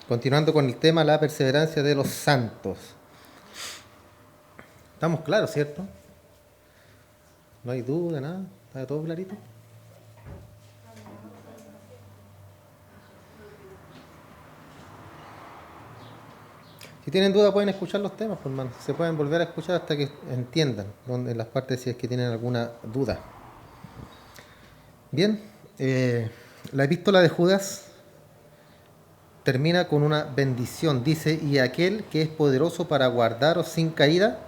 Continuando con el tema, la perseverancia de los santos. ¿Estamos claros, cierto? No hay duda, nada. ¿Está todo clarito? Si tienen duda pueden escuchar los temas, pues, hermano. Se pueden volver a escuchar hasta que entiendan en las partes si es que tienen alguna duda. Bien, la epístola de Judas termina con una bendición. Dice, y aquel que es poderoso para guardaros sin caída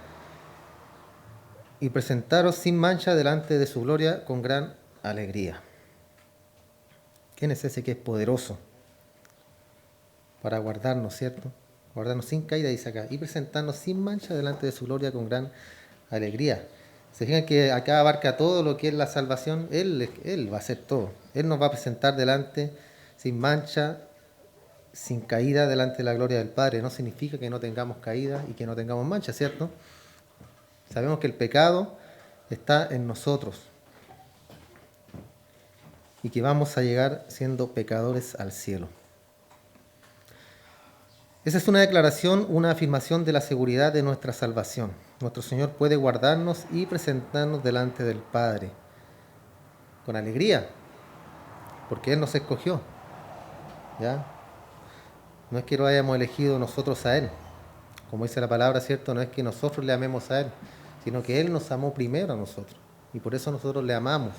y presentaros sin mancha delante de su gloria con gran alegría. ¿Quién es ese que es poderoso para guardarnos, cierto? Guardarnos sin caída, dice acá, y presentarnos sin mancha delante de su gloria con gran alegría. Se fijan que acá abarca todo lo que es la salvación. Él va a hacer todo. Él nos va a presentar delante sin mancha, sin caída delante de la gloria del Padre. No significa que no tengamos caída y que no tengamos mancha, ¿cierto? Sabemos que el pecado está en nosotros y que vamos a llegar siendo pecadores al cielo. Esa es una declaración, una afirmación de la seguridad de nuestra salvación. Nuestro Señor puede guardarnos y presentarnos delante del Padre con alegría, porque Él nos escogió. ¿Ya? No es que lo hayamos elegido nosotros a Él. Como dice la palabra, ¿cierto? No es que nosotros le amemos a Él, sino que Él nos amó primero a nosotros. Y por eso nosotros le amamos.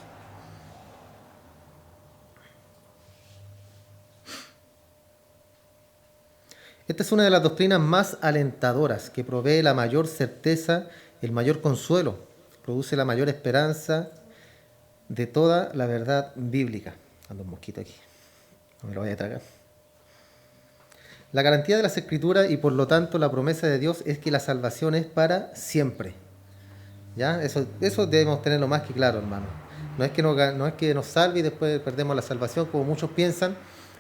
Esta es una de las doctrinas más alentadoras, que provee la mayor certeza, el mayor consuelo, produce la mayor esperanza de toda la verdad bíblica. Ando un mosquito aquí, no me lo voy a tragar. La garantía de las Escrituras y por lo tanto la promesa de Dios es que la salvación es para siempre. ¿Ya? Eso debemos tenerlo más que claro, hermano. No es que nos salve y después perdemos la salvación, como muchos piensan,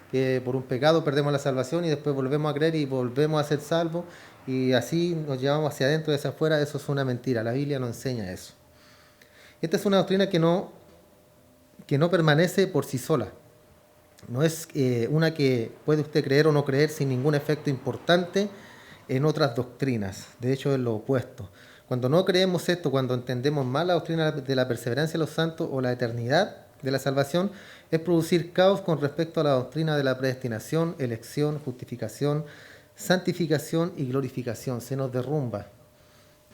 que por un pecado perdemos la salvación y después volvemos a creer y volvemos a ser salvos y así nos llevamos hacia adentro y hacia afuera. Eso es una mentira. La Biblia no enseña eso. Esta es una doctrina que no permanece por sí sola. No es una que puede usted creer o no creer sin ningún efecto importante en otras doctrinas. De hecho, es lo opuesto. Cuando no creemos esto, cuando entendemos mal la doctrina de la perseverancia de los santos o la eternidad de la salvación, es producir caos con respecto a la doctrina de la predestinación, elección, justificación, santificación y glorificación. Se nos derrumba.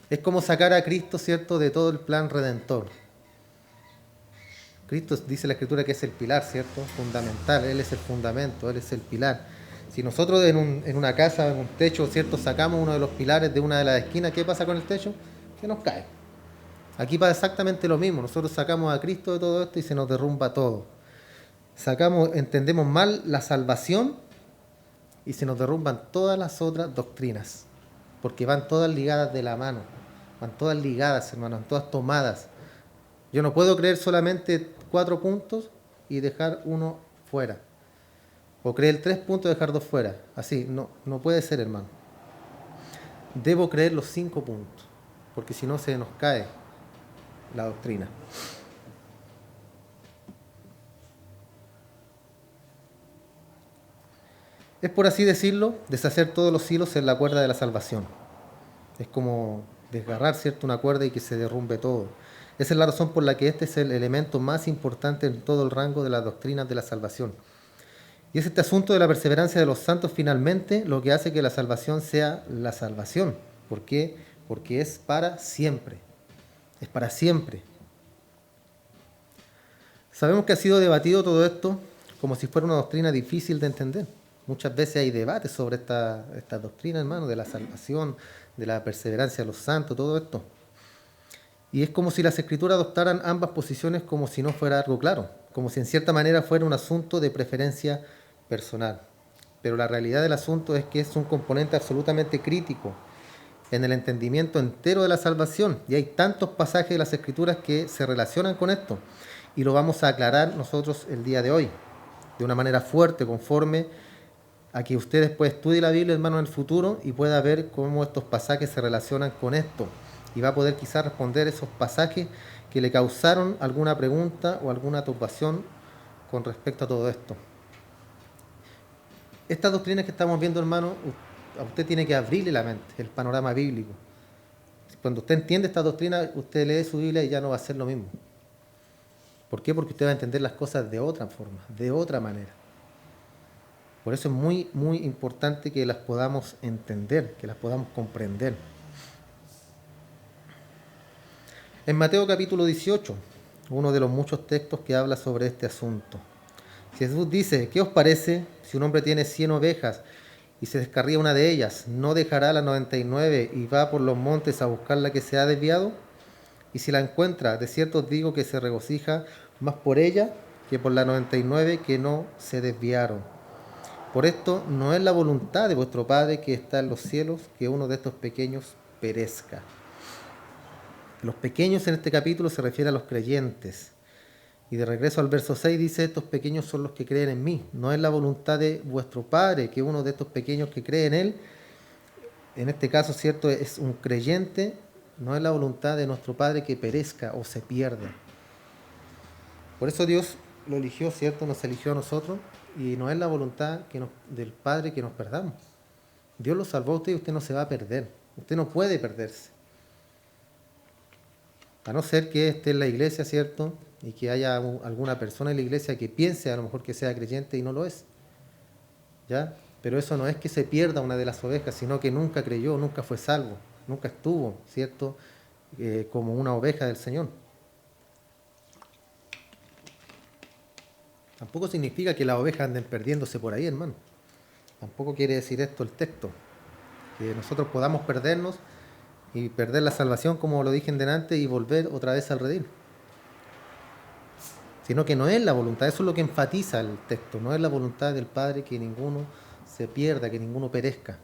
Es como sacar a Cristo, ¿cierto?, de todo el plan redentor. Cristo dice la Escritura que es el pilar, ¿cierto? Fundamental, Él es el fundamento, Él es el pilar. Si nosotros en una casa, en un techo, ¿cierto?, sacamos uno de los pilares de una de las esquinas, ¿qué pasa con el techo? Que nos cae. Aquí pasa exactamente lo mismo. Nosotros sacamos a Cristo de todo esto y se nos derrumba todo. Entendemos mal la salvación y se nos derrumban todas las otras doctrinas, porque van todas ligadas de la mano, van todas ligadas, hermanos, van todas tomadas. Yo no puedo creer solamente 4 puntos y dejar uno fuera. O creer 3 puntos y dejar 2 fuera. Así, no puede ser, hermano. Debo creer los 5 puntos, porque si no se nos cae la doctrina. Es, por así decirlo, deshacer todos los hilos en la cuerda de la salvación. Es como desgarrar, ¿cierto?, una cuerda y que se derrumbe todo. Esa es la razón por la que este es el elemento más importante en todo el rango de las doctrinas de la salvación. Y es este asunto de la perseverancia de los santos finalmente lo que hace que la salvación sea la salvación. ¿Por qué? Porque es para siempre. Es para siempre. Sabemos que ha sido debatido todo esto como si fuera una doctrina difícil de entender. Muchas veces hay debates sobre esta doctrina, hermano, de la salvación, de la perseverancia de los santos, todo esto. Y es como si las Escrituras adoptaran ambas posiciones como si no fuera algo claro, como si en cierta manera fuera un asunto de preferencia personal. Pero la realidad del asunto es que es un componente absolutamente crítico en el entendimiento entero de la salvación. Y hay tantos pasajes de las Escrituras que se relacionan con esto. Y lo vamos a aclarar nosotros el día de hoy, de una manera fuerte, conforme a que usted después estudie la Biblia, hermano, en el futuro y pueda ver cómo estos pasajes se relacionan con esto. Y va a poder quizás responder esos pasajes que le causaron alguna pregunta o alguna turbación con respecto a todo esto. Estas doctrinas que estamos viendo, hermano, a usted tiene que abrirle la mente, el panorama bíblico. Cuando usted entiende esta doctrina, usted lee su Biblia y ya no va a ser lo mismo. ¿Por qué? Porque usted va a entender las cosas de otra forma, de otra manera. Por eso es muy, muy importante que las podamos entender, que las podamos comprender. En Mateo capítulo 18, uno de los muchos textos que habla sobre este asunto, Jesús dice: ¿qué os parece si un hombre tiene 100 ovejas y se descarría una de ellas? ¿No dejará las 99 y va por los montes a buscar la que se ha desviado? Y si la encuentra, de cierto os digo que se regocija más por ella que por las 99 que no se desviaron. Por esto no es la voluntad de vuestro Padre que está en los cielos que uno de estos pequeños perezca. Los pequeños en este capítulo se refiere a los creyentes. Y de regreso al verso 6 dice: estos pequeños son los que creen en mí. No es la voluntad de vuestro Padre que uno de estos pequeños que cree en Él, en este caso, cierto, es un creyente, no es la voluntad de nuestro Padre que perezca o se pierda. Por eso Dios lo eligió, cierto, nos eligió a nosotros, y no es la voluntad del Padre que nos perdamos. Dios lo salvó a usted y usted no se va a perder. Usted no puede perderse. A no ser que esté en la iglesia, ¿cierto? Y que haya alguna persona en la iglesia que piense a lo mejor que sea creyente y no lo es. ¿Ya? Pero eso no es que se pierda una de las ovejas, sino que nunca creyó, nunca fue salvo, nunca estuvo, ¿cierto? Como una oveja del Señor. Tampoco significa que las ovejas anden perdiéndose por ahí, hermano. Tampoco quiere decir esto el texto. Que nosotros podamos perdernos y perder la salvación, como lo dije en delante, y volver otra vez al redil. Sino que no es la voluntad, eso es lo que enfatiza el texto, no es la voluntad del Padre que ninguno se pierda, que ninguno perezca.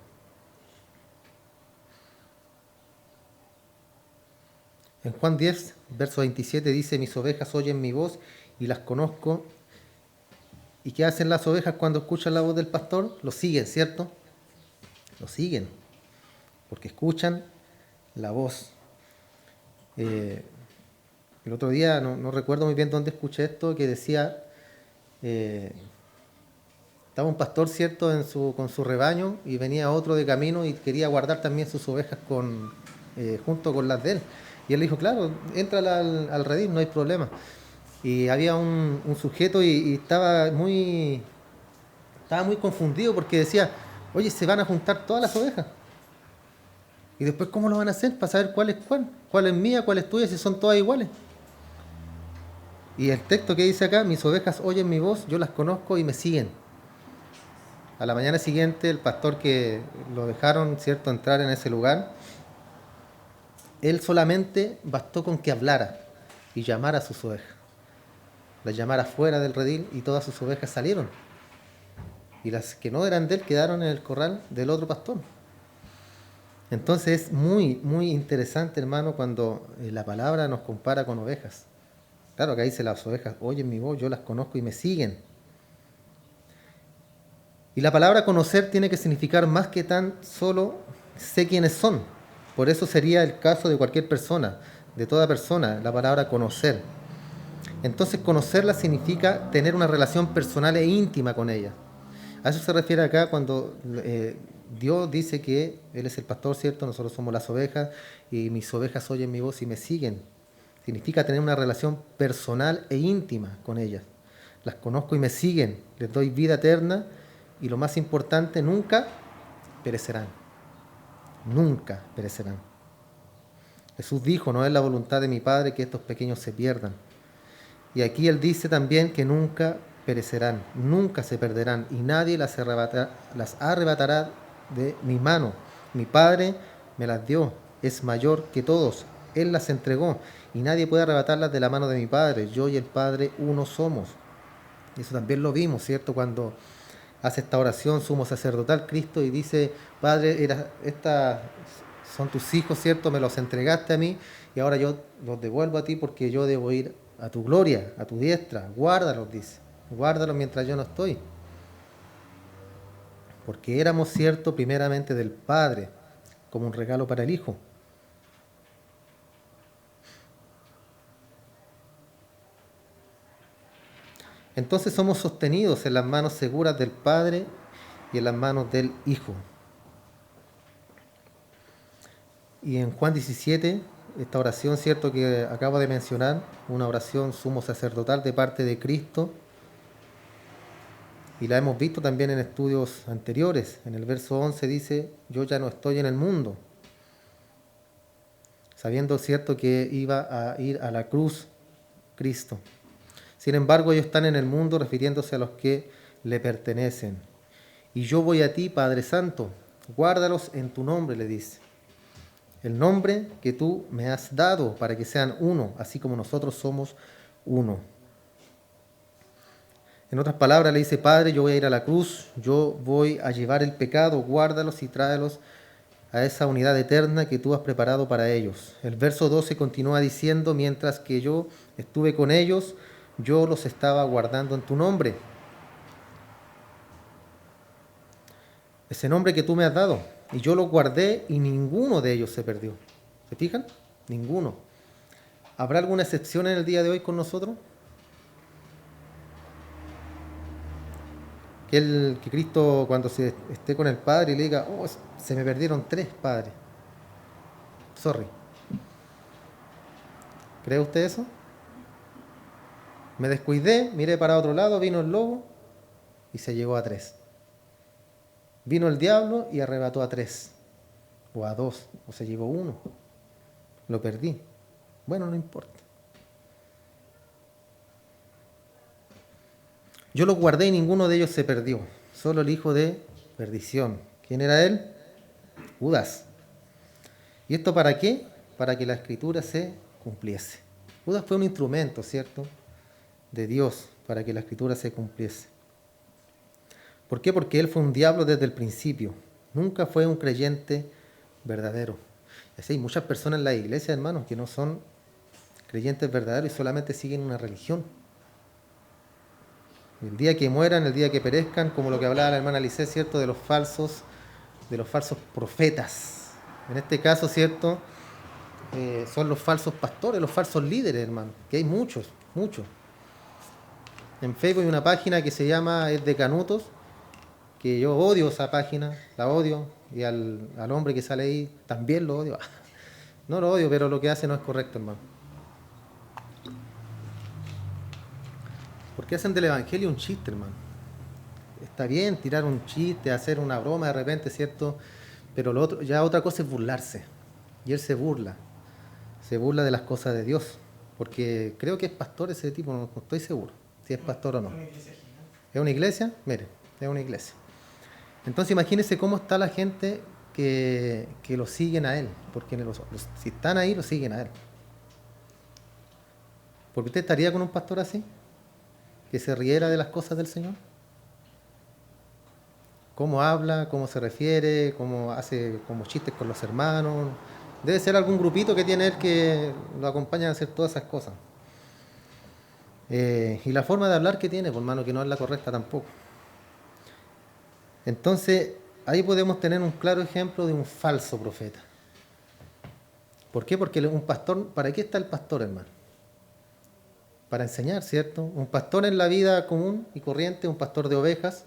En Juan 10, verso 27 dice: mis ovejas oyen mi voz y las conozco. ¿Y qué hacen las ovejas cuando escuchan la voz del pastor? Lo siguen, ¿cierto? Lo siguen, porque escuchan la voz. El otro día, no recuerdo muy bien dónde escuché esto, que decía, estaba un pastor, ¿cierto?, con su rebaño, y venía otro de camino y quería guardar también sus ovejas junto con las de él. Y él le dijo: claro, entra al redil, no hay problema. Y había un sujeto y estaba muy confundido porque decía: oye, se van a juntar todas las ovejas. Y después, ¿cómo lo van a hacer para saber cuál es cuál? ¿Cuál es mía, cuál es tuya, si son todas iguales? Y el texto que dice acá: mis ovejas oyen mi voz, yo las conozco y me siguen. A la mañana siguiente, el pastor que lo dejaron, ¿cierto?, entrar en ese lugar, él solamente bastó con que hablara y llamara a sus ovejas. Las llamara fuera del redil y todas sus ovejas salieron. Y las que no eran de él quedaron en el corral del otro pastor. Entonces es muy, muy interesante, hermano, cuando la palabra nos compara con ovejas. Claro que ahí dice: las ovejas oyen mi voz, yo las conozco y me siguen. Y la palabra conocer tiene que significar más que tan solo sé quiénes son. Por eso sería el caso de cualquier persona, de toda persona, la palabra conocer. Entonces, conocerla significa tener una relación personal e íntima con ella. A eso se refiere acá cuando Dios dice que Él es el pastor, ¿cierto? Nosotros somos las ovejas y mis ovejas oyen mi voz y me siguen. Significa tener una relación personal e íntima con ellas. Las conozco y me siguen, les doy vida eterna y, lo más importante, nunca perecerán. Nunca perecerán. Jesús dijo: no es la voluntad de mi Padre que estos pequeños se pierdan. Y aquí Él dice también que nunca perecerán, nunca se perderán, y nadie las arrebatará de mi mano. Mi Padre me las dio, es mayor que todos, Él las entregó, y nadie puede arrebatarlas de la mano de mi Padre. Yo y el Padre uno somos. Y eso también lo vimos, ¿cierto?, cuando hace esta oración sumo sacerdotal Cristo y dice: Padre, estas son tus hijos, ¿cierto? Me los entregaste a mí y ahora yo los devuelvo a ti porque yo debo ir a tu gloria, a tu diestra. Guárdalos, dice. Guárdalos mientras yo no estoy. Porque éramos, ¿cierto?, primeramente del Padre, como un regalo para el Hijo. Entonces somos sostenidos en las manos seguras del Padre y en las manos del Hijo. Y en Juan 17, esta oración, cierto, que acabo de mencionar, una oración sumo sacerdotal de parte de Cristo, y la hemos visto también en estudios anteriores. En el verso 11 dice, yo ya no estoy en el mundo, sabiendo, cierto, que iba a ir a la cruz Cristo. Sin embargo, ellos están en el mundo refiriéndose a los que le pertenecen. Y yo voy a ti, Padre Santo, guárdalos en tu nombre, le dice. El nombre que tú me has dado para que sean uno, así como nosotros somos uno. En otras palabras, le dice, Padre, yo voy a ir a la cruz, yo voy a llevar el pecado, guárdalos y tráelos a esa unidad eterna que tú has preparado para ellos. El verso 12 continúa diciendo, mientras que yo estuve con ellos, yo los estaba guardando en tu nombre. Ese nombre que tú me has dado. Y yo los guardé y ninguno de ellos se perdió. ¿Se fijan? Ninguno. ¿Habrá alguna excepción en el día de hoy con nosotros? Que Cristo cuando se esté con el Padre le diga, oh, se me perdieron 3, Padre. Sorry. ¿Cree usted eso? Me descuidé, miré para otro lado, vino el lobo y se llegó a 3. Vino el diablo y arrebató a 3. O a 2. O se llevó 1. Lo perdí. Bueno, no importa. Yo los guardé y ninguno de ellos se perdió. Solo el hijo de perdición. ¿Quién era él? Judas. ¿Y esto para qué? Para que la escritura se cumpliese. Judas fue un instrumento, ¿cierto?, de Dios para que la escritura se cumpliese. ¿Por qué? Porque él fue un diablo desde el principio. Nunca fue un creyente verdadero. Así hay muchas personas en la iglesia, hermanos, que no son creyentes verdaderos y solamente siguen una religión. El día que mueran, el día que perezcan, como lo que hablaba la hermana Lice, ¿cierto?, de los falsos profetas. En este caso, ¿cierto?, son los falsos pastores, los falsos líderes, hermano, que hay muchos. En Facebook hay una página que se llama Es de Canutos, que yo odio esa página, la odio, y al hombre que sale ahí también lo odio. No lo odio, pero lo que hace no es correcto, hermano. Porque hacen del evangelio un chiste, hermano. Está bien tirar un chiste, hacer una broma de repente, ¿cierto? Pero lo otro, ya otra cosa es burlarse. Y él se burla de las cosas de Dios. Porque creo que es pastor ese tipo, no estoy seguro si es pastor o no. ¿Es una iglesia? Mire, es una iglesia. Entonces imagínense cómo está la gente que lo siguen a él. Porque si están ahí, lo siguen a él. ¿Por qué usted estaría con un pastor así? Que se riera de las cosas del Señor. Cómo habla, cómo se refiere, cómo hace como chistes con los hermanos. Debe ser algún grupito que tiene él que lo acompaña a hacer todas esas cosas. Y la forma de hablar que tiene, por mano, que no es la correcta tampoco. Entonces, ahí podemos tener un claro ejemplo de un falso profeta. ¿Por qué? Porque un pastor, ¿para qué está el pastor, hermano? Para enseñar, ¿cierto? Un pastor en la vida común y corriente, un pastor de ovejas,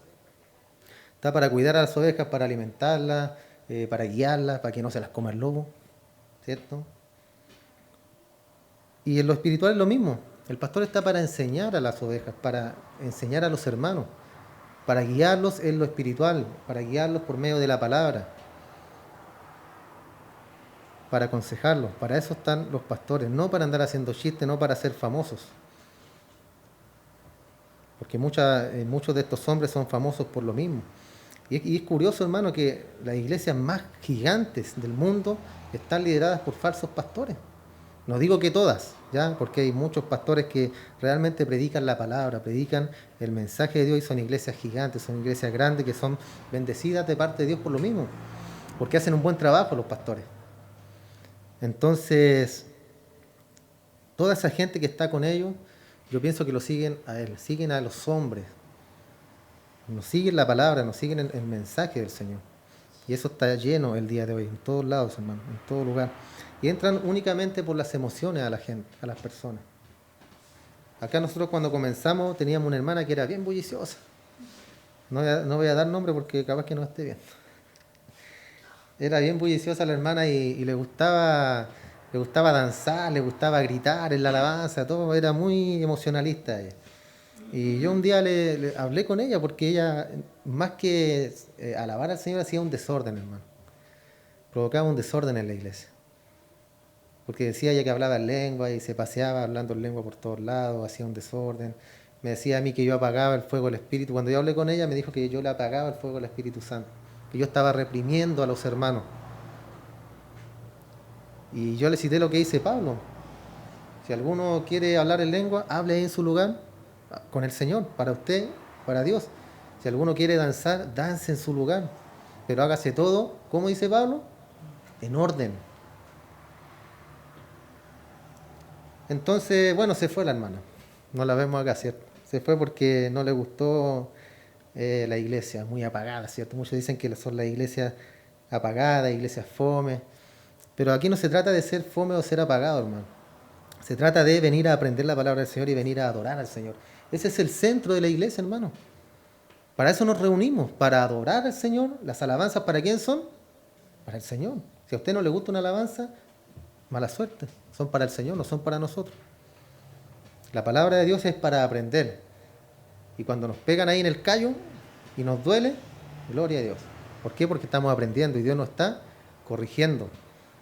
está para cuidar a las ovejas, para alimentarlas, para guiarlas, para que no se las coma el lobo, ¿cierto? Y en lo espiritual es lo mismo. El pastor está para enseñar a las ovejas, para enseñar a los hermanos, para guiarlos en lo espiritual, para guiarlos por medio de la palabra, para aconsejarlos. Para eso están los pastores, no para andar haciendo chistes, no para ser famosos. Porque muchos de estos hombres son famosos por lo mismo. Y es curioso, hermano, que las iglesias más gigantes del mundo están lideradas por falsos pastores. No digo que todas, ¿ya? Porque hay muchos pastores que realmente predican la palabra, predican el mensaje de Dios y son iglesias gigantes, son iglesias grandes que son bendecidas de parte de Dios por lo mismo, porque hacen un buen trabajo los pastores. Entonces, toda esa gente que está con ellos, yo pienso que lo siguen a él, siguen a los hombres, no siguen la palabra, no siguen el mensaje del Señor. Y eso está lleno el día de hoy, en todos lados, hermano, en todo lugar. Y entran únicamente por las emociones a la gente, a las personas. Acá nosotros cuando comenzamos teníamos una hermana que era bien bulliciosa. No voy a dar nombre porque capaz que no esté bien. Era bien bulliciosa la hermana y le gustaba danzar, le gustaba gritar en la alabanza, todo, era muy emocionalista ella. Y yo un día le hablé con ella porque ella, más que alabar al Señor, hacía un desorden, hermano. Provocaba un desorden en la iglesia. Porque decía ella que hablaba en lengua y se paseaba hablando en lengua por todos lados, hacía un desorden. Me decía a mí que yo apagaba el fuego del Espíritu. Cuando yo hablé con ella me dijo que yo le apagaba el fuego del Espíritu Santo. Que yo estaba reprimiendo a los hermanos. Y yo le cité lo que dice Pablo. Si alguno quiere hablar en lengua, hable en su lugar con el Señor, para usted, para Dios. Si alguno quiere danzar, dance en su lugar. Pero hágase todo, ¿cómo dice Pablo? En orden. Entonces, bueno, se fue la hermana. No la vemos acá, ¿cierto? Se fue porque no le gustó la iglesia, muy apagada, ¿cierto? Muchos dicen que son las iglesias apagadas, iglesias fome. Pero aquí no se trata de ser fome o ser apagado, hermano. Se trata de venir a aprender la palabra del Señor y venir a adorar al Señor. Ese es el centro de la iglesia, hermano. Para eso nos reunimos, para adorar al Señor. Las alabanzas, ¿para quién son? Para el Señor. Si a usted no le gusta una alabanza, mala suerte. Son para el Señor, no son para nosotros. La palabra de Dios es para aprender. Y cuando nos pegan ahí en el callo y nos duele, gloria a Dios. ¿Por qué? Porque estamos aprendiendo y Dios nos está corrigiendo.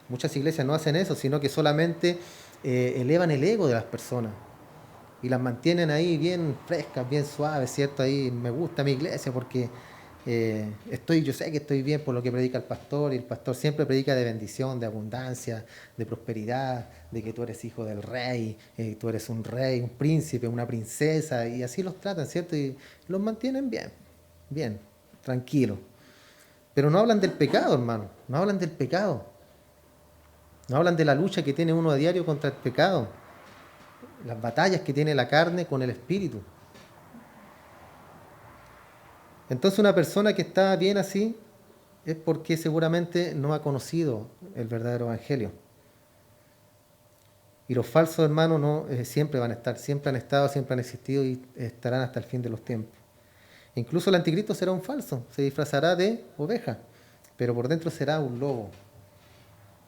Muchas iglesias no hacen eso, sino que solamente elevan el ego de las personas y las mantienen ahí bien frescas, bien suaves, ¿cierto? Ahí me gusta mi iglesia porque yo sé que estoy bien por lo que predica el pastor, y el pastor siempre predica de bendición, de abundancia, de prosperidad, de que tú eres hijo del rey, tú eres un rey, un príncipe, una princesa, y así los tratan, ¿cierto? Y los mantienen bien, bien, tranquilos. Pero no hablan del pecado, hermano, no hablan del pecado, no hablan de la lucha que tiene uno a diario contra el pecado, las batallas que tiene la carne con el espíritu. Entonces una persona que está bien así es porque seguramente no ha conocido el verdadero evangelio. Y los falsos hermanos no siempre van a estar, siempre han estado, siempre han existido y estarán hasta el fin de los tiempos. Incluso el anticristo será un falso, se disfrazará de oveja, pero por dentro será un lobo,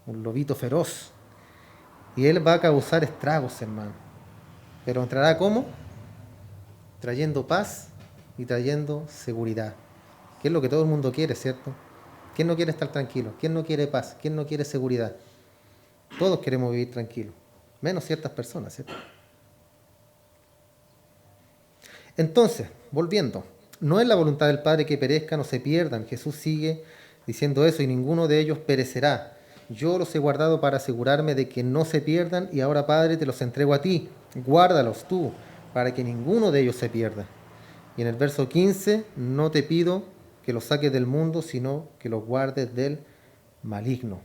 un lobito feroz. Y él va a causar estragos, hermano. Pero entrará ¿cómo? Trayendo paz y trayendo seguridad, que es lo que todo el mundo quiere, ¿cierto? ¿Quién no quiere estar tranquilo? ¿Quién no quiere paz? ¿Quién no quiere seguridad? Todos queremos vivir tranquilos, menos ciertas personas, ¿cierto? Entonces, volviendo, no es la voluntad del Padre que perezcan o se pierdan. Jesús sigue diciendo eso y ninguno de ellos perecerá. Yo los he guardado para asegurarme de que no se pierdan y ahora, Padre, te los entrego a ti. Guárdalos tú para que ninguno de ellos se pierda. Y en el verso 15, no te pido que los saques del mundo, sino que los guardes del maligno.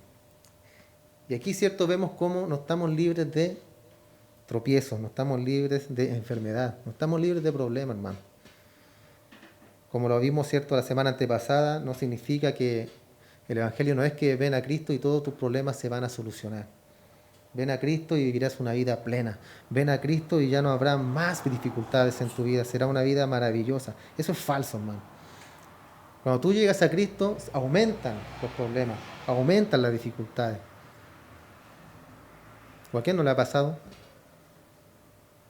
Y aquí, cierto, vemos cómo no estamos libres de tropiezos, no estamos libres de enfermedad, no estamos libres de problemas, hermano. Como lo vimos, cierto, la semana antepasada, no significa que el Evangelio no es que ven a Cristo y todos tus problemas se van a solucionar. Ven a Cristo y vivirás una vida plena. Ven a Cristo y ya no habrá más dificultades en tu vida. Será una vida maravillosa. Eso es falso, hermano. Cuando tú llegas a Cristo, aumentan los problemas, aumentan las dificultades. ¿O a quién no le ha pasado?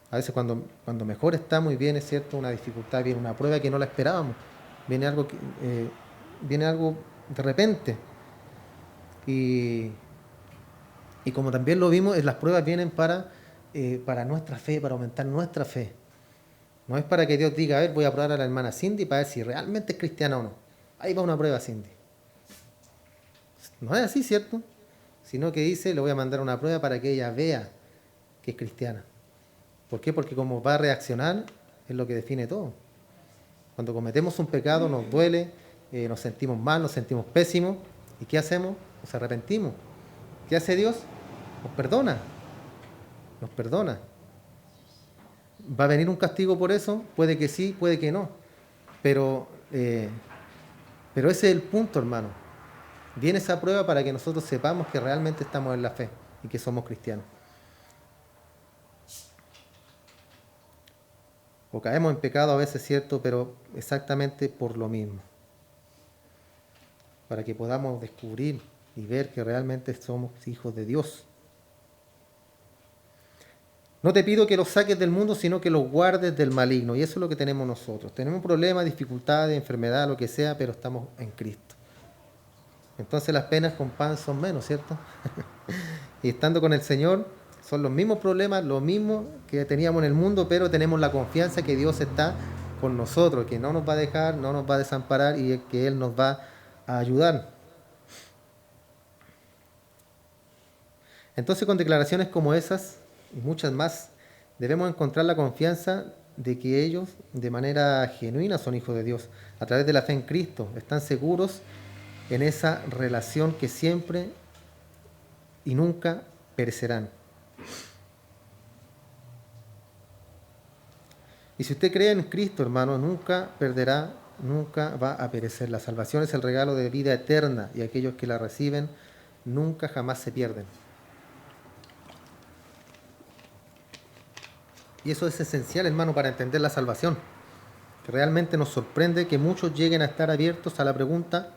A veces cuando mejor estamos y viene, ¿cierto?, una dificultad, viene una prueba que no la esperábamos. Viene algo de repente. Y como también lo vimos, las pruebas vienen para nuestra fe, para aumentar nuestra fe. No es para que Dios diga, a ver, voy a probar a la hermana Cindy para ver si realmente es cristiana o no. Ahí va una prueba, Cindy. No es así, ¿cierto? Sino que dice, le voy a mandar una prueba para que ella vea que es cristiana. ¿Por qué? Porque como va a reaccionar es lo que define todo. Cuando cometemos un pecado nos duele, nos sentimos mal, nos sentimos pésimos. ¿Y qué hacemos? Nos arrepentimos. ¿Qué hace Dios? Nos perdona. Nos perdona. ¿Va a venir un castigo por eso? Puede que sí, puede que no. Pero ese es el punto, hermano. Viene esa prueba para que nosotros sepamos que realmente estamos en la fe y que somos cristianos. O caemos en pecado a veces, cierto, pero exactamente por lo mismo. Para que podamos descubrir y ver que realmente somos hijos de Dios. No te pido que los saques del mundo, sino que los guardes del maligno. Y eso es lo que tenemos nosotros. Tenemos problemas, dificultades, enfermedad, lo que sea, pero estamos en Cristo. Entonces las penas con pan son menos, ¿cierto? Y estando con el Señor, son los mismos problemas, lo mismo que teníamos en el mundo, pero tenemos la confianza que Dios está con nosotros, que no nos va a dejar, no nos va a desamparar y que Él nos va a ayudar. Entonces, con declaraciones como esas y muchas más, debemos encontrar la confianza de que ellos, de manera genuina, son hijos de Dios. A través de la fe en Cristo, están seguros en esa relación que siempre y nunca perecerán. Y si usted cree en Cristo, hermano, nunca perderá, nunca va a perecer. La salvación es el regalo de vida eterna y aquellos que la reciben nunca jamás se pierden. Y eso es esencial, hermano, para entender la salvación. Que realmente nos sorprende que muchos lleguen a estar abiertos a la pregunta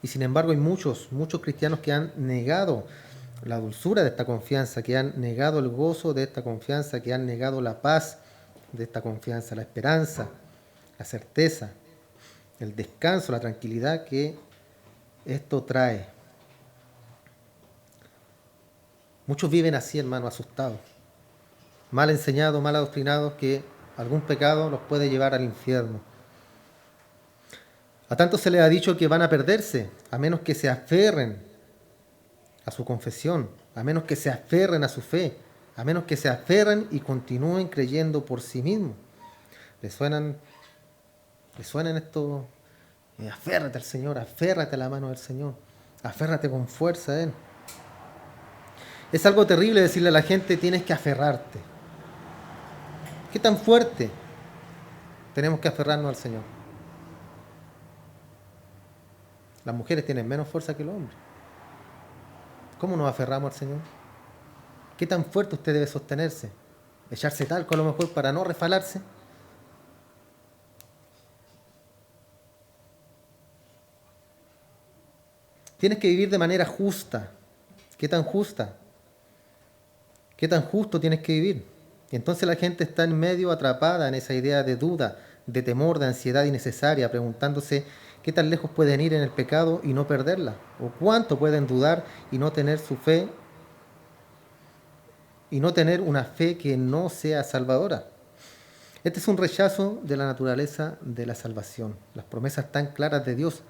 y sin embargo hay muchos cristianos que han negado la dulzura de esta confianza, que han negado el gozo de esta confianza, que han negado la paz de esta confianza, la esperanza, la certeza, el descanso, la tranquilidad que esto trae. Muchos viven así, hermano, asustados, mal enseñados, mal adoctrinados, que algún pecado los puede llevar al infierno. A tantos se les ha dicho que van a perderse, a menos que se aferren a su confesión, a menos que se aferren a su fe, a menos que se aferren y continúen creyendo por sí mismos. ¿Les suenan esto? Aférrate al Señor, aférrate a la mano del Señor, aférrate con fuerza a Él. Es algo terrible decirle a la gente, tienes que aferrarte. ¿Qué tan fuerte tenemos que aferrarnos al Señor? Las mujeres tienen menos fuerza que los hombres. ¿Cómo nos aferramos al Señor? ¿Qué tan fuerte usted debe sostenerse? ¿Echarse talco a lo mejor para no resbalarse? Tienes que vivir de manera justa. ¿Qué tan justa? ¿Qué tan justo tienes que vivir? Y entonces la gente está en medio atrapada en esa idea de duda, de temor, de ansiedad innecesaria, preguntándose qué tan lejos pueden ir en el pecado y no perderla, o cuánto pueden dudar y no tener su fe, y no tener una fe que no sea salvadora. Este es un rechazo de la naturaleza de la salvación, las promesas tan claras de Dios.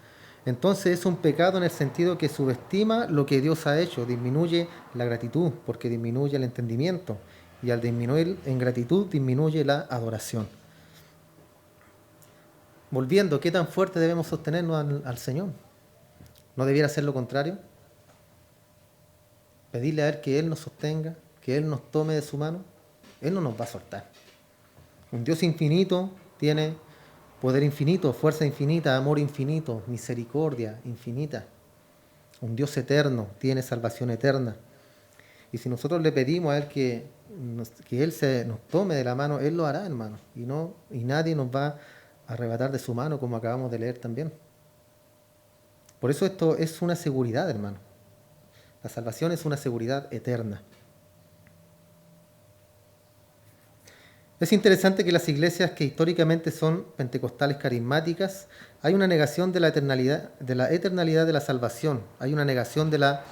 Entonces es un pecado en el sentido que subestima lo que Dios ha hecho, disminuye la gratitud, porque disminuye el entendimiento, y al disminuir en gratitud disminuye la adoración. Volviendo, ¿qué tan fuerte debemos sostenernos al Señor? ¿No debiera ser lo contrario? Pedirle a Él que Él nos sostenga, que Él nos tome de su mano. Él no nos va a soltar. Un Dios infinito tiene poder infinito, fuerza infinita, amor infinito, misericordia infinita. Un Dios eterno tiene salvación eterna. Y si nosotros le pedimos a Él que Él nos tome de la mano, Él lo hará, hermano. Y nadie nos va a arrebatar de su mano, como acabamos de leer también. Por eso esto es una seguridad, hermano. La salvación es una seguridad eterna. Es interesante que las iglesias que históricamente son pentecostales carismáticas, hay una negación de la eternalidad de la salvación, hay una negación de la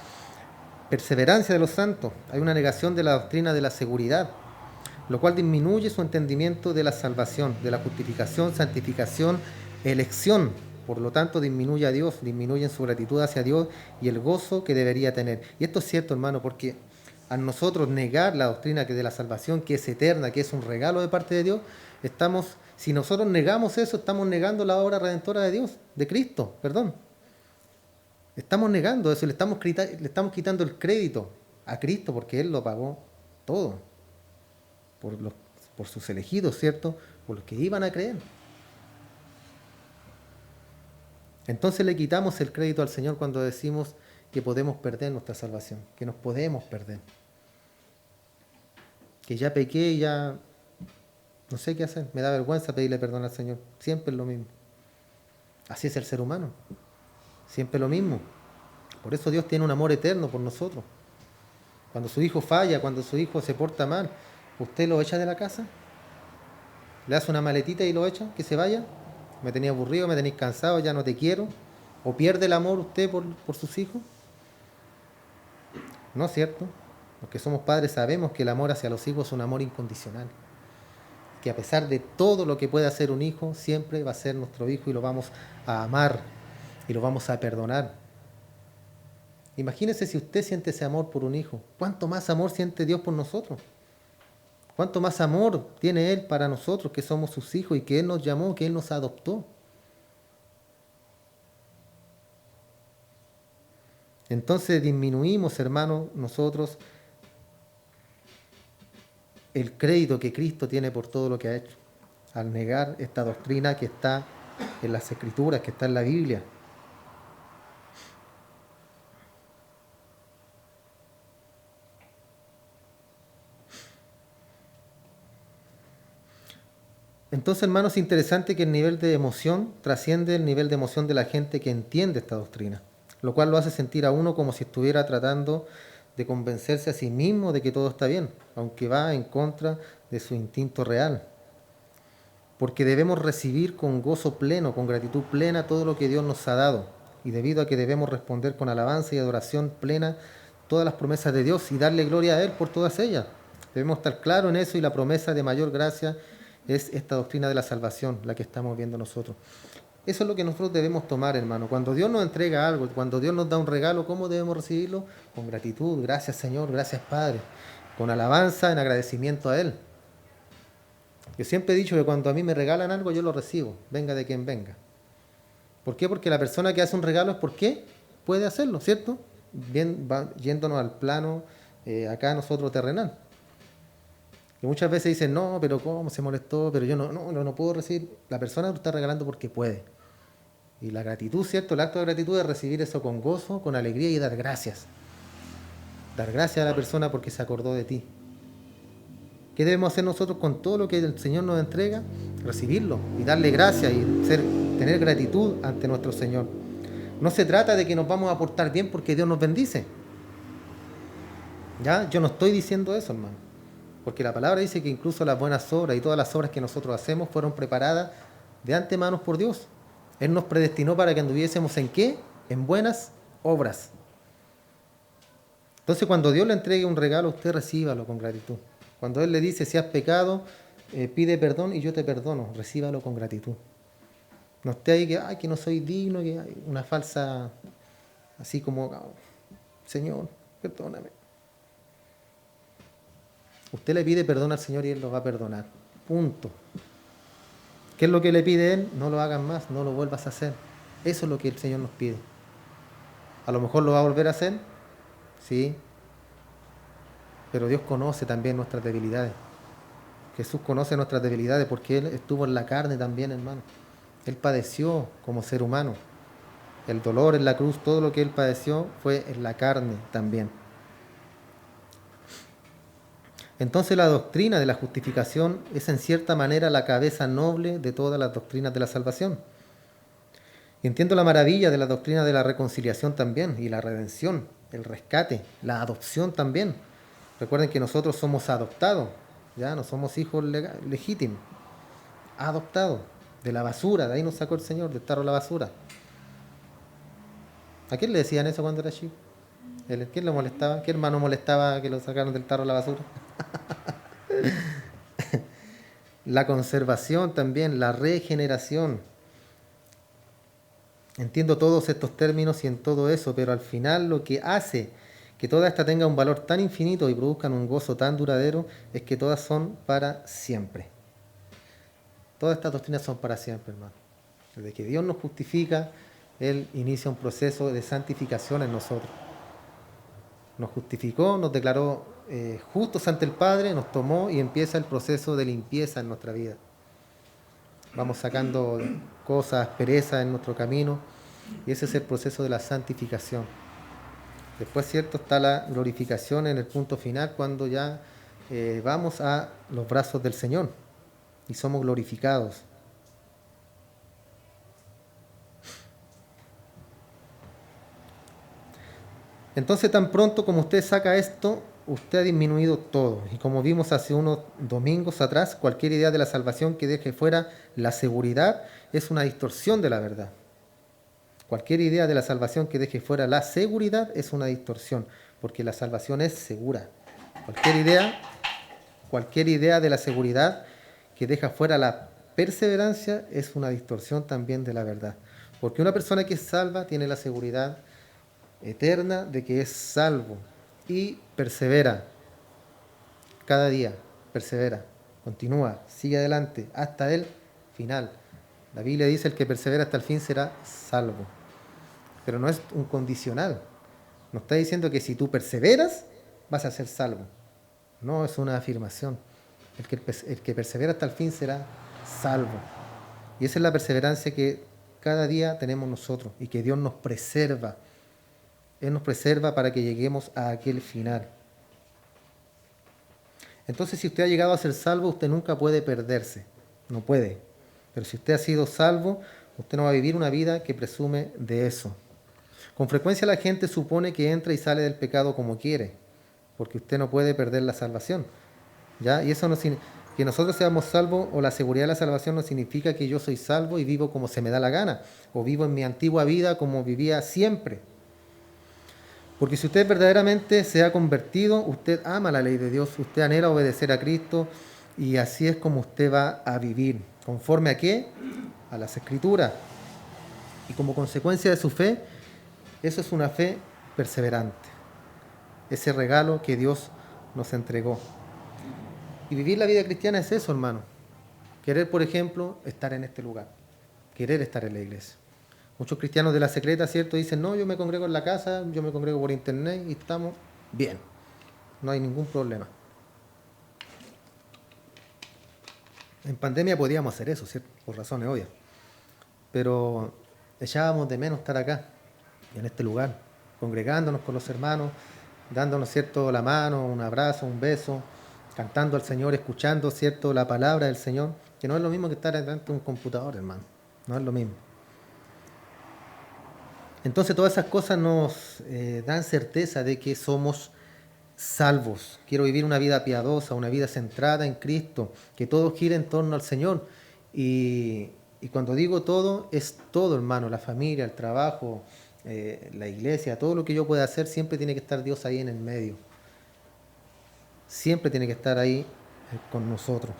perseverancia de los santos, hay una negación de la doctrina de la seguridad, lo cual disminuye su entendimiento de la salvación, de la justificación, santificación, elección. Por lo tanto, disminuye a Dios, disminuye en su gratitud hacia Dios y el gozo que debería tener. Y esto es cierto, hermano, porque a nosotros negar la doctrina de la salvación, que es eterna, que es un regalo de parte de Dios, si nosotros negamos eso, estamos negando la obra redentora de Dios, de Cristo, perdón. Estamos negando eso, le estamos quitando el crédito a Cristo porque Él lo pagó todo, por sus elegidos, ¿cierto? Por los que iban a creer. Entonces le quitamos el crédito al Señor cuando decimos que podemos perder nuestra salvación, que nos podemos perder. Que ya pequé y ya No sé qué hacer. Me da vergüenza pedirle perdón al Señor. Siempre es lo mismo. Así es el ser humano. Siempre lo mismo. Por eso Dios tiene un amor eterno por nosotros. Cuando su hijo falla, cuando su hijo se porta mal, ¿usted lo echa de la casa? ¿Le hace una maletita y lo echa? ¿Que se vaya? ¿Me tenéis aburrido? ¿Me tenéis cansado? ¿Ya no te quiero? ¿O pierde el amor usted por sus hijos? No es cierto. Los que somos padres sabemos que el amor hacia los hijos es un amor incondicional. Que a pesar de todo lo que puede hacer un hijo, siempre va a ser nuestro hijo y lo vamos a amar y lo vamos a perdonar. Imagínese si usted siente ese amor por un hijo. ¿Cuánto más amor siente Dios por nosotros? ¿Cuánto más amor tiene Él para nosotros que somos sus hijos y que Él nos llamó, que Él nos adoptó? Entonces disminuimos, hermanos, nosotros el crédito que Cristo tiene por todo lo que ha hecho, al negar esta doctrina que está en las Escrituras, que está en la Biblia. Entonces, hermanos, es interesante que el nivel de emoción trasciende el nivel de emoción de la gente que entiende esta doctrina, lo cual lo hace sentir a uno como si estuviera tratando de convencerse a sí mismo de que todo está bien, aunque va en contra de su instinto real. Porque debemos recibir con gozo pleno, con gratitud plena todo lo que Dios nos ha dado, y debido a que debemos responder con alabanza y adoración plena todas las promesas de Dios y darle gloria a Él por todas ellas. Debemos estar claros en eso, y la promesa de mayor gracia es esta doctrina de la salvación, la que estamos viendo nosotros. Eso es lo que nosotros debemos tomar, hermano. Cuando Dios nos entrega algo, cuando Dios nos da un regalo, ¿cómo debemos recibirlo? Con gratitud. Gracias, Señor, gracias, Padre. Con alabanza, en agradecimiento a Él. Yo siempre he dicho que cuando a mí me regalan algo, yo lo recibo, venga de quien venga. ¿Por qué? Porque la persona que hace un regalo es porque puede hacerlo, ¿cierto? Bien, yéndonos al plano acá nosotros terrenal. Y muchas veces dicen, no, pero ¿cómo se molestó? Pero yo no puedo recibir. La persona lo está regalando porque puede. Y la gratitud, ¿cierto? El acto de gratitud es recibir eso con gozo, con alegría y dar gracias. Dar gracias a la persona porque se acordó de ti. ¿Qué debemos hacer nosotros con todo lo que el Señor nos entrega? Recibirlo y darle gracias y tener gratitud ante nuestro Señor. No se trata de que nos vamos a portar bien porque Dios nos bendice. ¿Ya? Yo no estoy diciendo eso, hermano. Porque la palabra dice que incluso las buenas obras y todas las obras que nosotros hacemos fueron preparadas de antemano por Dios. Él nos predestinó para que anduviésemos ¿en qué? En buenas obras. Entonces, cuando Dios le entregue un regalo, usted recíbalo con gratitud. Cuando Él le dice, si has pecado, pide perdón y yo te perdono, recíbalo con gratitud. No esté ahí que no soy digno, que hay una falsa, así como, oh, Señor, perdóname. Usted le pide perdón al Señor y Él lo va a perdonar. Punto. ¿Qué es lo que le pide Él? No lo hagas más, no lo vuelvas a hacer. Eso es lo que el Señor nos pide. A lo mejor lo va a volver a hacer, sí, pero Dios conoce también nuestras debilidades. Jesús conoce nuestras debilidades porque Él estuvo en la carne también, hermano. Él padeció como ser humano. El dolor en la cruz, todo lo que Él padeció fue en la carne también. Entonces la doctrina de la justificación es en cierta manera la cabeza noble de todas las doctrinas de la salvación. Y entiendo la maravilla de la doctrina de la reconciliación también, y la redención, el rescate, la adopción también. Recuerden que nosotros somos adoptados, ya no somos hijos legítimos, adoptados de la basura, de ahí nos sacó el Señor, del tarro de la basura. ¿A quién le decían eso cuando era chico? ¿Quién lo molestaba? ¿Qué hermano molestaba que lo sacaron del tarro de la basura? La conservación también, la regeneración. Entiendo todos estos términos y en todo eso, pero al final lo que hace que toda esta tenga un valor tan infinito y produzcan un gozo tan duradero es que todas son para siempre. Todas estas doctrinas son para siempre, hermano. Desde que Dios nos justifica, Él inicia un proceso de santificación en nosotros. Nos justificó, nos declaró justos ante el Padre, nos tomó y empieza el proceso de limpieza en nuestra vida. Vamos sacando cosas, perezas en nuestro camino, y ese es el proceso de la santificación. Después, cierto, está la glorificación en el punto final, cuando ya vamos a los brazos del Señor. y somos glorificados. Entonces, tan pronto como usted saca esto, usted ha disminuido todo. Y como vimos hace unos domingos atrás, cualquier idea de la salvación que deje fuera la seguridad es una distorsión de la verdad. Cualquier idea de la salvación que deje fuera la seguridad es una distorsión, porque la salvación es segura. Cualquier idea de la seguridad que deja fuera la perseverancia es una distorsión también de la verdad. Porque una persona que es salva tiene la seguridad eterna de que es salvo y persevera cada día, persevera, continúa, sigue adelante hasta el final. La Biblia dice: el que persevera hasta el fin será salvo. Pero no es un condicional. No está diciendo que si tú perseveras vas a ser salvo. No, es una afirmación. El que persevera hasta el fin será salvo. Y esa es la perseverancia que cada día tenemos nosotros y que Dios nos preserva. Él nos preserva para que lleguemos a aquel final. Entonces, si usted ha llegado a ser salvo, usted nunca puede perderse. No puede. Pero si usted ha sido salvo, usted no va a vivir una vida que presume de eso. Con frecuencia la gente supone que entra y sale del pecado como quiere, porque usted no puede perder la salvación, ¿ya? Y eso no significa que nosotros seamos salvos, o la seguridad de la salvación no significa que yo soy salvo y vivo como se me da la gana, o vivo en mi antigua vida como vivía siempre. Porque si usted verdaderamente se ha convertido, usted ama la ley de Dios, usted anhela obedecer a Cristo, y así es como usted va a vivir. ¿Conforme a qué? A las Escrituras. Y como consecuencia de su fe, eso es una fe perseverante. Ese regalo que Dios nos entregó. Y vivir la vida cristiana es eso, hermano. Querer, por ejemplo, estar en este lugar. Querer estar en la iglesia. Muchos cristianos de la secreta, ¿cierto? Dicen: no, yo me congrego en la casa, yo me congrego por internet y estamos bien. No hay ningún problema. En pandemia podíamos hacer eso, ¿cierto? Por razones obvias. Pero echábamos de menos estar acá, en este lugar, congregándonos con los hermanos, dándonos, ¿cierto?, la mano, un abrazo, un beso, cantando al Señor, escuchando, ¿cierto?, la palabra del Señor, que no es lo mismo que estar delante de un computador, hermano. No es lo mismo. Entonces todas esas cosas nos dan certeza de que somos salvos. Quiero vivir una vida piadosa, una vida centrada en Cristo, que todo gire en torno al Señor. Y cuando digo todo, es todo, hermano: la familia, el trabajo, la iglesia, todo lo que yo pueda hacer, siempre tiene que estar Dios ahí en el medio. Siempre tiene que estar ahí con nosotros.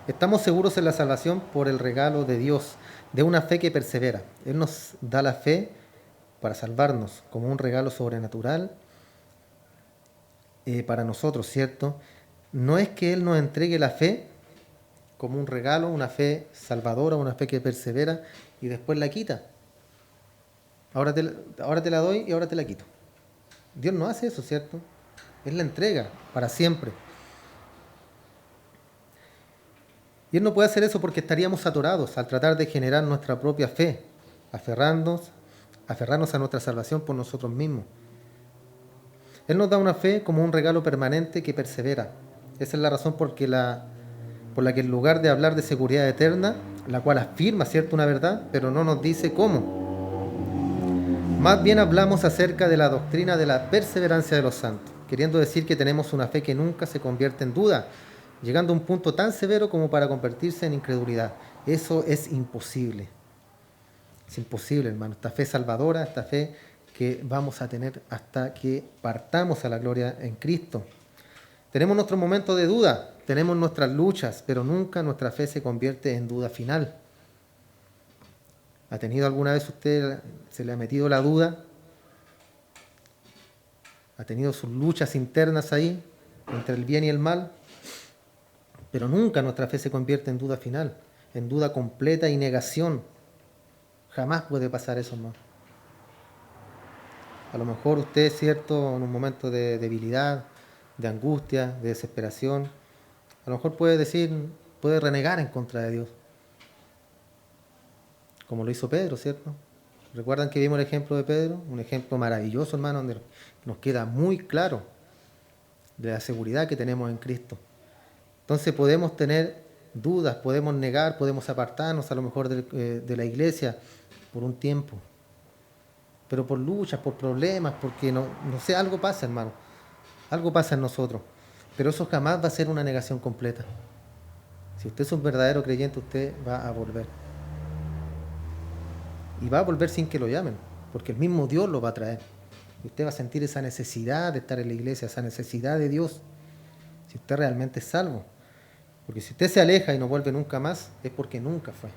Estamos seguros en la salvación por el regalo de Dios, de una fe que persevera. Él nos da la fe para salvarnos como un regalo sobrenatural para nosotros, ¿cierto? No es que Él nos entregue la fe como un regalo, una fe salvadora, una fe que persevera, y después la quita. Ahora te la doy y ahora te la quito. Dios no hace eso, ¿cierto? Él la entrega para siempre. Y Él no puede hacer eso porque estaríamos atorados al tratar de generar nuestra propia fe, aferrarnos a nuestra salvación por nosotros mismos. Él nos da una fe como un regalo permanente que persevera. Esa es la razón por la que en lugar de hablar de seguridad eterna, la cual afirma, ¿cierto?, una verdad, pero no nos dice cómo. Más bien hablamos acerca de la doctrina de la perseverancia de los santos, queriendo decir que tenemos una fe que nunca se convierte en duda, llegando a un punto tan severo como para convertirse en incredulidad. Eso es imposible. Es imposible, hermano. Esta fe salvadora, esta fe que vamos a tener hasta que partamos a la gloria en Cristo. Tenemos nuestros momentos de duda, tenemos nuestras luchas, pero nunca nuestra fe se convierte en duda final. ¿Ha tenido alguna vez usted, se le ha metido la duda? ¿Ha tenido sus luchas internas ahí, entre el bien y el mal? Pero nunca nuestra fe se convierte en duda final, en duda completa y negación. Jamás puede pasar eso, hermano. A lo mejor usted, cierto, en un momento de debilidad, de angustia, de desesperación, a lo mejor puede decir, puede renegar en contra de Dios, como lo hizo Pedro, ¿cierto? ¿Recuerdan que vimos el ejemplo de Pedro? Un ejemplo maravilloso, hermano, donde nos queda muy claro de la seguridad que tenemos en Cristo. Entonces podemos tener dudas, podemos negar, podemos apartarnos a lo mejor de la iglesia por un tiempo, pero por luchas, por problemas, porque no sé, algo pasa, hermano, algo pasa en nosotros, pero eso jamás va a ser una negación completa. Si usted es un verdadero creyente, usted va a volver. Y va a volver sin que lo llamen, porque el mismo Dios lo va a traer. Y usted va a sentir esa necesidad de estar en la iglesia, esa necesidad de Dios, si usted realmente es salvo. Porque si usted se aleja y no vuelve nunca más, es porque nunca fue.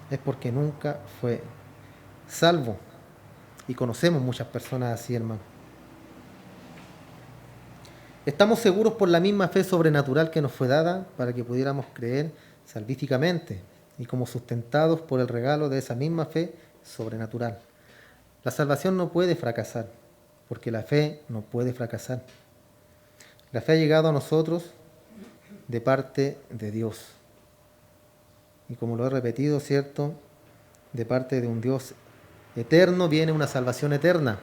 Es porque nunca fue salvo. Y conocemos muchas personas así, hermano. Estamos seguros por la misma fe sobrenatural que nos fue dada para que pudiéramos creer salvíficamente y como sustentados por el regalo de esa misma fe sobrenatural. La salvación no puede fracasar, porque la fe no puede fracasar. La fe ha llegado a nosotros de parte de Dios. Y como lo he repetido, ¿cierto? De parte de un Dios eterno viene una salvación eterna.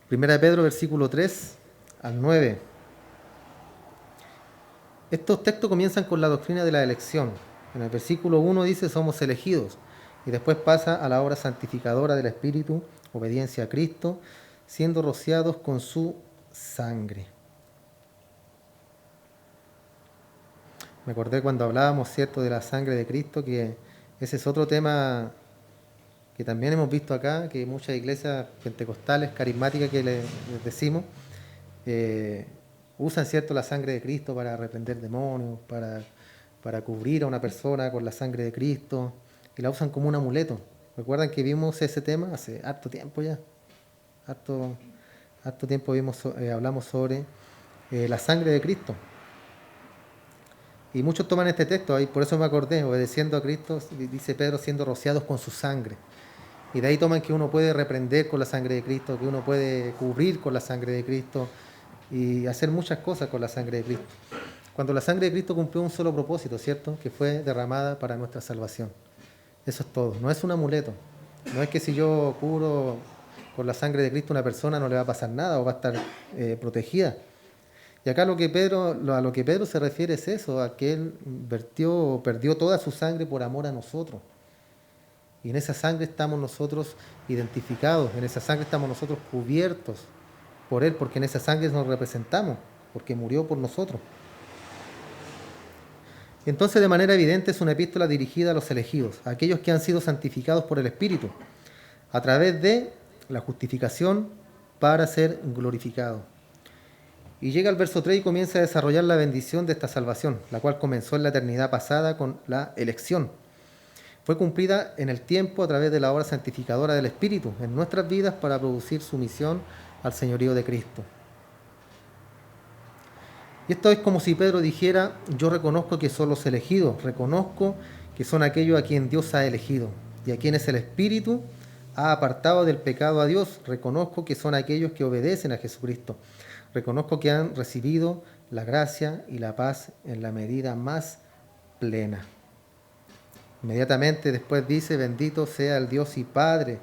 Primera de Pedro, versículo 3 al 9. Estos textos comienzan con la doctrina de la elección. En el versículo 1 dice somos elegidos y después pasa a la obra santificadora del Espíritu, obediencia a Cristo, siendo rociados con su sangre. Me acordé cuando hablábamos, ¿cierto?, de la sangre de Cristo, que ese es otro tema que también hemos visto acá, que muchas iglesias pentecostales, carismáticas que les decimos, usan, ¿cierto?, la sangre de Cristo para reprender demonios, para cubrir a una persona con la sangre de Cristo, y la usan como un amuleto. ¿Recuerdan que vimos ese tema hace harto tiempo ya? Harto tiempo hablamos sobre la sangre de Cristo. Y muchos toman este texto, y por eso me acordé, obedeciendo a Cristo, dice Pedro, siendo rociados con su sangre. Y de ahí toman que uno puede reprender con la sangre de Cristo, que uno puede cubrir con la sangre de Cristo y hacer muchas cosas con la sangre de Cristo. Cuando la sangre de Cristo cumplió un solo propósito, ¿cierto? Que fue derramada para nuestra salvación. Eso es todo, no es un amuleto. No es que si yo cubro con la sangre de Cristo a una persona no le va a pasar nada o va a estar protegida. Y acá a lo que Pedro se refiere es eso, a que él perdió toda su sangre por amor a nosotros. Y en esa sangre estamos nosotros identificados, en esa sangre estamos nosotros cubiertos por Él, porque en esa sangre nos representamos, porque murió por nosotros. Entonces, de manera evidente, es una epístola dirigida a los elegidos, a aquellos que han sido santificados por el Espíritu, a través de la justificación para ser glorificados. Y llega al verso 3 y comienza a desarrollar la bendición de esta salvación, la cual comenzó en la eternidad pasada con la elección. Fue cumplida en el tiempo a través de la obra santificadora del Espíritu en nuestras vidas para producir sumisión al señorío de Cristo. Y esto es como si Pedro dijera, yo reconozco que son los elegidos, reconozco que son aquellos a quien Dios ha elegido y a quienes el Espíritu ha apartado del pecado a Dios, reconozco que son aquellos que obedecen a Jesucristo, reconozco que han recibido la gracia y la paz en la medida más plena. Inmediatamente después dice, bendito sea el Dios y Padre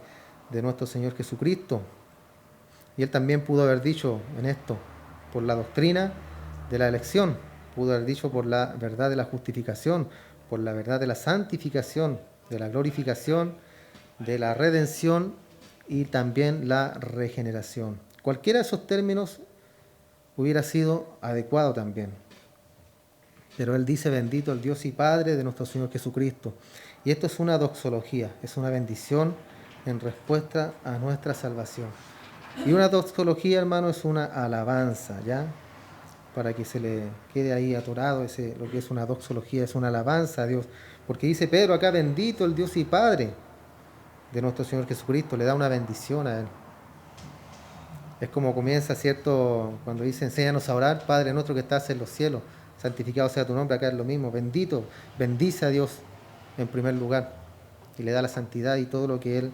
de nuestro Señor Jesucristo. Y él también pudo haber dicho en esto, por la doctrina de la elección, pudo haber dicho por la verdad de la justificación, por la verdad de la santificación, de la glorificación, de la redención y también la regeneración. Cualquiera de esos términos hubiera sido adecuado también. Pero él dice, bendito el Dios y Padre de nuestro Señor Jesucristo. Y esto es una doxología, es una bendición en respuesta a nuestra salvación. Y una doxología, hermano, es una alabanza, ¿ya? Para que se le quede ahí atorado lo que es una doxología, es una alabanza a Dios. Porque dice Pedro acá, bendito el Dios y Padre de nuestro Señor Jesucristo, le da una bendición a él. Es como comienza, ¿cierto? Cuando dice, enséñanos a orar, Padre nuestro que estás en los cielos, santificado sea tu nombre, acá es lo mismo, bendito, bendice a Dios en primer lugar y le da la santidad y todo lo que Él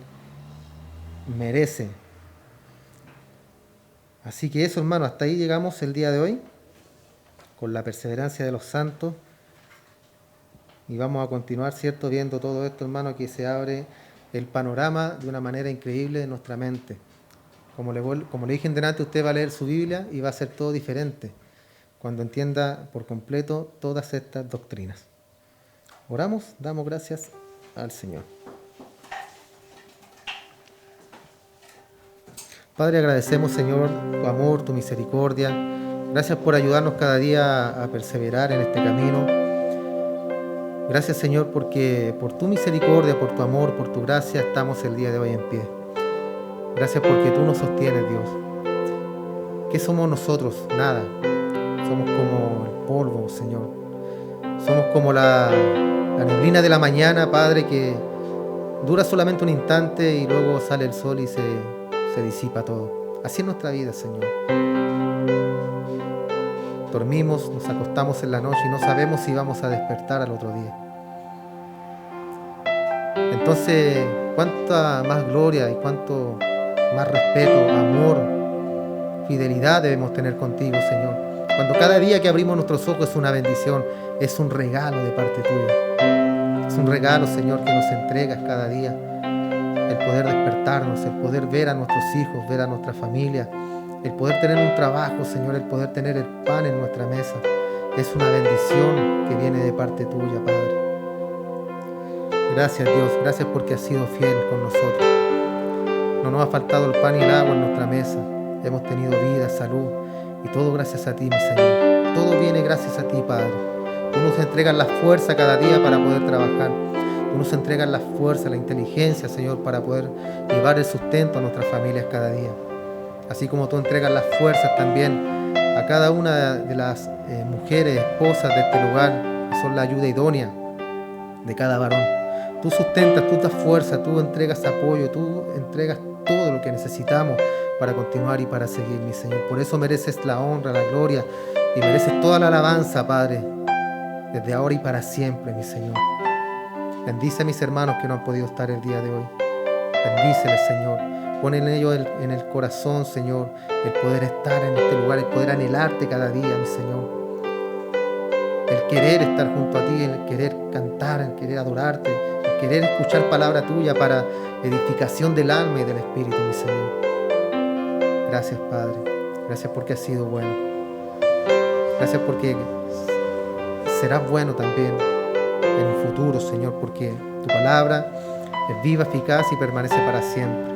merece. Así que eso, hermano, hasta ahí llegamos el día de hoy, con la perseverancia de los santos Y vamos a continuar, ¿cierto?, viendo todo esto, hermano, que se abre el panorama de una manera increíble en nuestra mente. Como le dije delante, usted va a leer su Biblia y va a ser todo diferente cuando entienda por completo todas estas doctrinas. Oramos, damos gracias al Señor. Padre, agradecemos, Señor, tu amor, tu misericordia. Gracias por ayudarnos cada día a perseverar en este camino. Gracias, Señor, porque por tu misericordia, por tu amor, por tu gracia, estamos el día de hoy en pie. Gracias porque tú nos sostienes, Dios. ¿Qué somos nosotros? Nada. Somos como el polvo, Señor. Somos como la neblina de la mañana, Padre, que dura solamente un instante y luego sale el sol y se disipa todo. Así es nuestra vida, Señor. Dormimos, nos acostamos en la noche y no sabemos si vamos a despertar al otro día. Entonces, cuánta más gloria y cuánto más respeto, amor, fidelidad debemos tener contigo, Señor. Cuando cada día que abrimos nuestros ojos es una bendición, es un regalo de parte tuya. Es un regalo, Señor, que nos entregas cada día. El poder despertarnos, el poder ver a nuestros hijos, ver a nuestra familia, el poder tener un trabajo, Señor, el poder tener el pan en nuestra mesa. Es una bendición que viene de parte tuya, Padre. Gracias, Dios, gracias porque has sido fiel con nosotros. No nos ha faltado el pan y el agua en nuestra mesa. Hemos tenido vida, salud y todo gracias a ti, mi Señor. Todo viene gracias a ti, Padre. Tú nos entregas la fuerza cada día para poder trabajar. Tú nos entregas la fuerza, la inteligencia, Señor, para poder llevar el sustento a nuestras familias cada día. Así como tú entregas las fuerzas también a cada una de las mujeres, esposas de este lugar, que son la ayuda idónea de cada varón. Tú sustentas, tú das fuerza, tú entregas apoyo, tú entregas todo lo que necesitamos para continuar y para seguir, mi Señor. Por eso mereces la honra, la gloria y mereces toda la alabanza, Padre, desde ahora y para siempre, mi Señor. Bendice a mis hermanos que no han podido estar el día de hoy. Bendíceles, Señor. Pon en ellos en el corazón, Señor, el poder estar en este lugar, el poder anhelarte cada día, mi Señor. El querer estar junto a ti, el querer cantar, el querer adorarte, el querer escuchar palabra tuya para edificación del alma y del espíritu, mi Señor. Gracias, Padre. Gracias porque has sido bueno. Gracias porque serás bueno también en un futuro, Señor, porque tu palabra es viva, eficaz y permanece para siempre.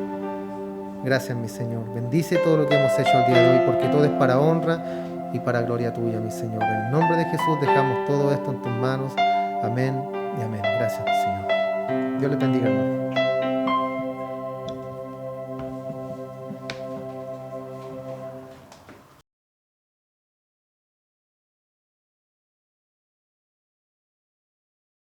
Gracias, mi Señor. Bendice todo lo que hemos hecho el día de hoy, porque todo es para honra y para gloria tuya, mi Señor. En el nombre de Jesús dejamos todo esto en tus manos. Amén y amén. Gracias, Señor. Dios les bendiga, hermano.